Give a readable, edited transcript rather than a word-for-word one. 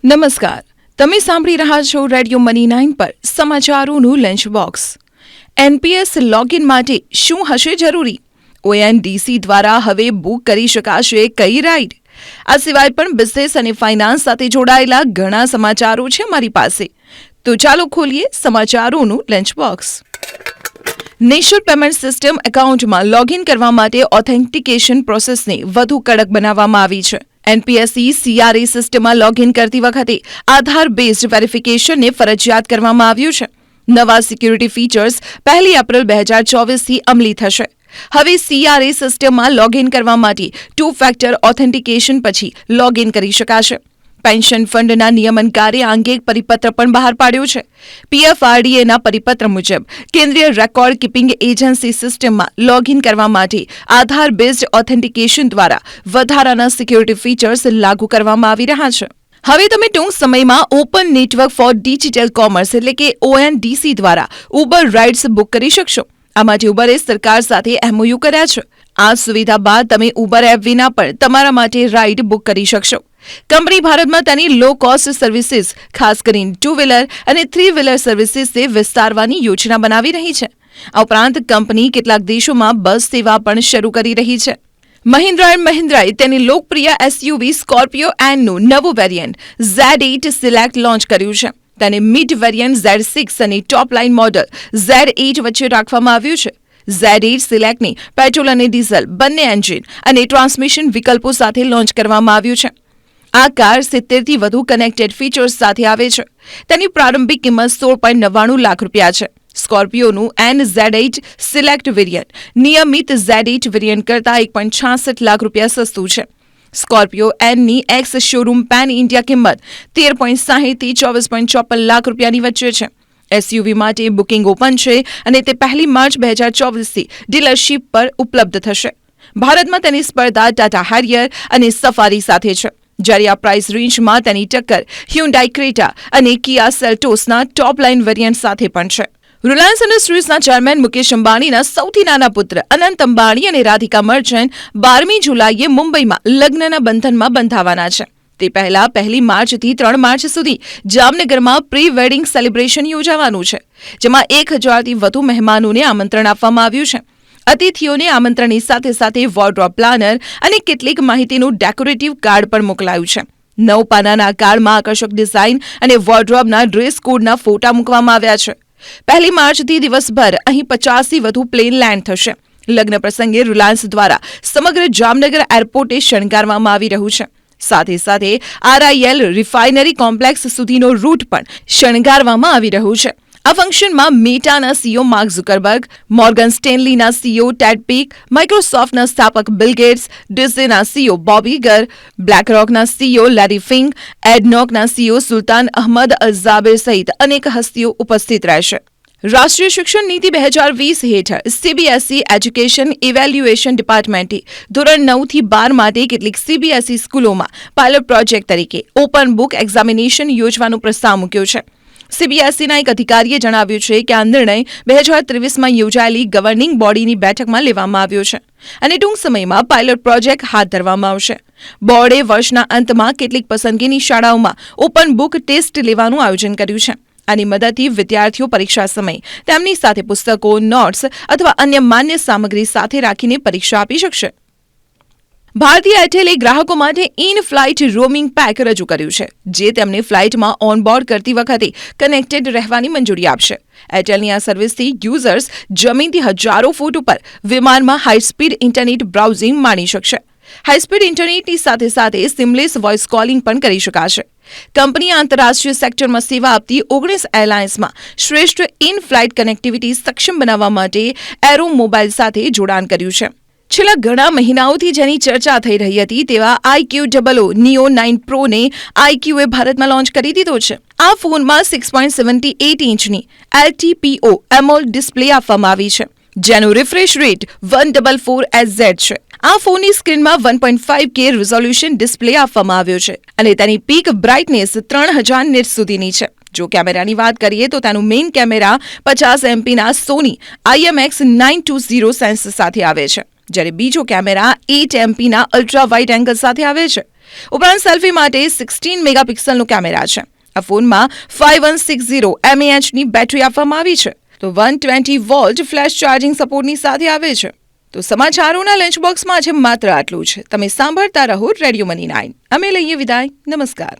નમસ્કાર, તમે સાંભળી રહ્યા છો રેડિયો મની 9 પર સમાચારોનું લંચ બોક્સ. એનપીએસ લોગિન માટે શું હશે જરૂરી? ઓએનડીસી દ્વારા હવે બુક કરી શકાશે કઈ રાઇડ? આ સિવાય પણ બિઝનેસ અને ફાઇનાન્સ સાથે જોડાયેલા ઘણા સમાચારો છે અમારી પાસે. તો ચાલો ખોલીએ સમાચારોનું lunch box. National payment system એકાઉન્ટમાં લોગિન કરવા માટે ઓથેન્ટિકેશન પ્રોસેસને વધુ કડક બનાવવામાં આવી છે. એનપીએસઈ CRA સિસ્ટમમાં લોગિન કરતી વખતે આધાર બેઝડ વેરિફિકેશનને ફરજિયાત કરવામાં આવ્યું છે. નવા સિક્યુરિટી ફીચર્સ 1 એપ્રિલ 2024થી અમલી થશે. હવે CRA સિસ્ટમમાં લોગિન કરવા માટે 2 ફેક્ટર ઓથેન્ટિકેશન પછી લોગિન કરી શકાશે. પેન્શન ફંડના નિયમનકારે આ અંગે એક પરિપત્ર પણ બહાર પાડ્યો છે. PFRDAના પરિપત્ર મુજબ કેન્દ્રીય રેકોર્ડ કીપિંગ એજન્સી સિસ્ટમમાં લોગિન કરવા માટે આધાર બેઝડ ઓથેન્ટિકેશન દ્વારા વધારાના સિક્યુરિટી ફીચર્સ લાગુ કરવામાં આવી રહ્યા છે. હવે તમે ટૂંક સમયમાં open network four digital commerce એટલે કે ONDC દ્વારા ઉબર રાઇડ્સ બુક કરી શકશો. આ માટે ઉબરે સરકાર સાથે MOU કર્યા છે. આ સુવિધા બાદ તમે ઉબર એપ વિના પણ તમારા માટે રાઇડ બુક કરી શકશો. કંપની ભારતમાં તેની લો કોસ્ટ સર્વિસીસ ખાસ કરીને 2-વ્હીલર અને 3-વ્હીલર સર્વિસીસને વિસ્તારવાની યોજના બનાવી રહી છે. આ ઉપરાંત કંપની કેટલાક દેશોમાં બસ સેવા પણ શરૂ કરી રહી છે. મહિન્દ્રા એન્ડ મહિન્દ્રાએ તેની લોકપ્રિય SUV સ્કોર્પિયો એનનું નવું વેરિયન્ટ Z8 સિલેક્ટ લોન્ચ કર્યું છે. તેને મિડ વેરિયન્ટ Z6 અને ટોપ લાઇન મોડલ Z8 વચ્ચે રાખવામાં આવ્યું છે. Z8 સિલેક્ટની પેટ્રોલ અને ડીઝલ બંને એન્જિન અને ટ્રાન્સમિશન વિકલ્પો સાથે લોન્ચ કરવામાં આવ્યું છે. આ કાર 70થી વધુ કનેક્ટેડ ફીચર્સ સાથે આવે છે. તેની પ્રારંભિક કિંમત 16.99 લાખ રૂપિયા છે. સ્કોર્પિયોનું Z8 સિલેક્ટ વેરિયન્ટ નિયમિત Z8 વેરિયન્ટ કરતાં 1.66 લાખ રૂપિયા સસ્તું છે. સ્કોર્પિયો એનની એક્સ શોરૂમ પેન ઇન્ડિયા કિંમત 13.60 થી 24.54 લાખ રૂપિયાની વચ્ચે છે. SUV માટે બુકિંગ ઓપન છે અને તે 1 માર્ચ 2024થી ડીલરશીપ પર ઉપલબ્ધ થશે. ભારતમાં તેની સ્પર્ધા ટાટા હેરિયર અને સફારી સાથે છે. જ્યારે આ પ્રાઇસ રેન્જમાં તેની ટક્કર હ્યુન્ડાઈ ક્રેટા અને કિયા સેલ્ટોસના ટોપ લાઇન વેરિયન્ટ સાથે પણ છે. રિલાયન્સ ઇન્ડસ્ટ્રીઝના ચેરમેન મુકેશ અંબાણીના સૌથી નાના પુત્ર અનંત અંબાણી અને રાધિકા મર્ચન્ટ 12મી જુલાઈએ મુંબઈમાં લગ્નના બંધનમાં બંધાવાના છે. તે પહેલા 1 માર્ચથી 3 માર્ચ સુધી જામનગરમાં પ્રી વેડિંગ સેલિબ્રેશન યોજાવાનું છે, જેમાં 1000થી વધુ મહેમાનોને આમંત્રણ આપવામાં આવ્યું છે. અતિથિઓને આમંત્રણની સાથે સાથે વોર્ડરોબ પ્લાનર અને કેટલીક માહિતીનું ડેકોરેટિવ કાર્ડ પણ મોકલાયું છે. 9 પાનાના કાર્ડમાં આકર્ષક ડિઝાઇન અને વોર્ડરોબના ડ્રેસ કોડના ફોટા મૂકવામાં આવ્યા છે. 1 માર્ચથી દિવસભર અહીં 50થી વધુ પ્લેન લેન્ડ થશે. લગ્ન પ્રસંગે રિલાયન્સ દ્વારા સમગ્ર જામનગર એરપોર્ટે શણગારવામાં આવી રહ્યું છે. સાથે સાથે RIL રિફાઇનરી કોમ્પ્લેક્સ સુધીનો રૂટ પણ શણગારવામાં આવી રહ્યું છે. આ ફંક્શનમાં મેટાના CEO માર્ક ઝુકરબર્ગ, મોર્ગન સ્ટેનલીના CEO ટેડ પીક, માઇક્રોસોફ્ટના સ્થાપક બિલ ગેટ્સ, ડિઝનીના CEO બોબ ઇગર, બ્લેકરોકના CEO લેરી ફિંગ, એડનોકના CEO સુલતાન અહમદ અલ-ઝાબેર સહિત અનેક હસ્તીઓ ઉપસ્થિત રહેશે. રાષ્ટ્રીય શિક્ષણ નીતિ 2020 હેઠળ CBSE એજ્યુકેશન ઇવેલ્યુએશન ડિપાર્ટમેન્ટે ધોરણ 9થી 12 માટે કેટલીક CBSE સ્કૂલોમાં પાયલોટ પ્રોજેક્ટ તરીકે ઓપન બુક એક્ઝામિનેશન યોજવાનો પ્રસ્તાવ મૂક્યો છે. CBSEના એક અધિકારીએ જણાવ્યું છે કે આ નિર્ણય 2023માં યોજાયેલી ગવર્નિંગ બોડીની બેઠકમાં લેવામાં આવ્યો છે અને ટૂંક સમયમાં પાયલોટ પ્રોજેક્ટ હાથ ધરવામાં આવશે. બોર્ડે વર્ષના અંતમાં કેટલીક પસંદગીની શાળાઓમાં ઓપન બુક ટેસ્ટ લેવાનું આયોજન કર્યું છે. આની મદદથી વિદ્યાર્થીઓ પરીક્ષા સમયે તેમની સાથે પુસ્તકો, નોટ્સ અથવા અન્ય માન્ય સામગ્રી સાથે રાખીને પરીક્ષા આપી શકશે. ભારતીય એરટેલે ગ્રાહકો માટે ઇન ફ્લાઇટ રોમિંગ પેક રજૂ કર્યું છે, જે તેમને ફ્લાઇટમાં ઓનબોર્ડ કરતી વખતે કનેક્ટેડ રહેવાની મંજૂરી આપશે. એરટેલની આ સર્વિસથી યુઝર્સ જમીનથી હજારો ફૂટ ઉપર વિમાનમાં હાઈ સ્પીડ ઇન્ટરનેટ બ્રાઉઝિંગ માણી શકશે. હાઈ સ્પીડ ઇન્ટરનેટની સાથે સાથે સિમલેસ વોઇસ કોલિંગ પણ કરી શકાશે. કંપનીએ આંતરરાષ્ટ્રીય સેક્ટરમાં સેવા આપતી 19 એરલાઇન્સમાં શ્રેષ્ઠ ઇન ફ્લાઇટ કનેક્ટિવિટી સક્ષમ બનાવવા માટે એરો મોબાઇલ સાથે જોડાણ કર્યું છે. છેલ્લા ઘણા મહિનાઓથી જેની ચર્ચા થઈ રહી હતી તેવા iQOO Neo 9 Proને iQએ ભારતમાં લોન્ચ કરી દીધો છે. આ ફોનમાં 6.78 ઇંચની LTPO AMOLED ડિસ્પ્લે આપવામાં આવી છે, જેનું રિફ્રેશ રેટ 144Hz છે. આ ફોનની સ્ક્રીનમાં 1.5K રિઝોલ્યુશન ડિસ્પ્લે આપવામાં આવ્યો છે અને તેની પીક બ્રાઇટનેસ 3000 નિટ્સ સુધીની છે. જો કેમેરાની વાત કરીએ તો તેનું મેઇન કેમેરા 50 MPના સોની IMX920 સેન્સર સાથે આવે છે. જ્યારે બીજો કેમેરા 8 MPના અલ્ટ્રા વાઇડ એંગલ સાથે આવે છે. ઉપરાંત સેલ્ફી માટે 16 મેગાપિક્સલનો કેમેરા છે. આ ફોનમાં 5160 mAhની બેટરી આપવામાં આવી છે. તો 120 વોલ્ટ ફ્લેશ ચાર્જિંગ સપોર્ટની સાથે આવે છે. તો સમાચારોના લંચ બોક્સમાં આજે માત્ર આટલું છે. તમે સાંભળતા રહો રેડિયો મની 9. અમે લઈએ વિદાય. નમસ્કાર.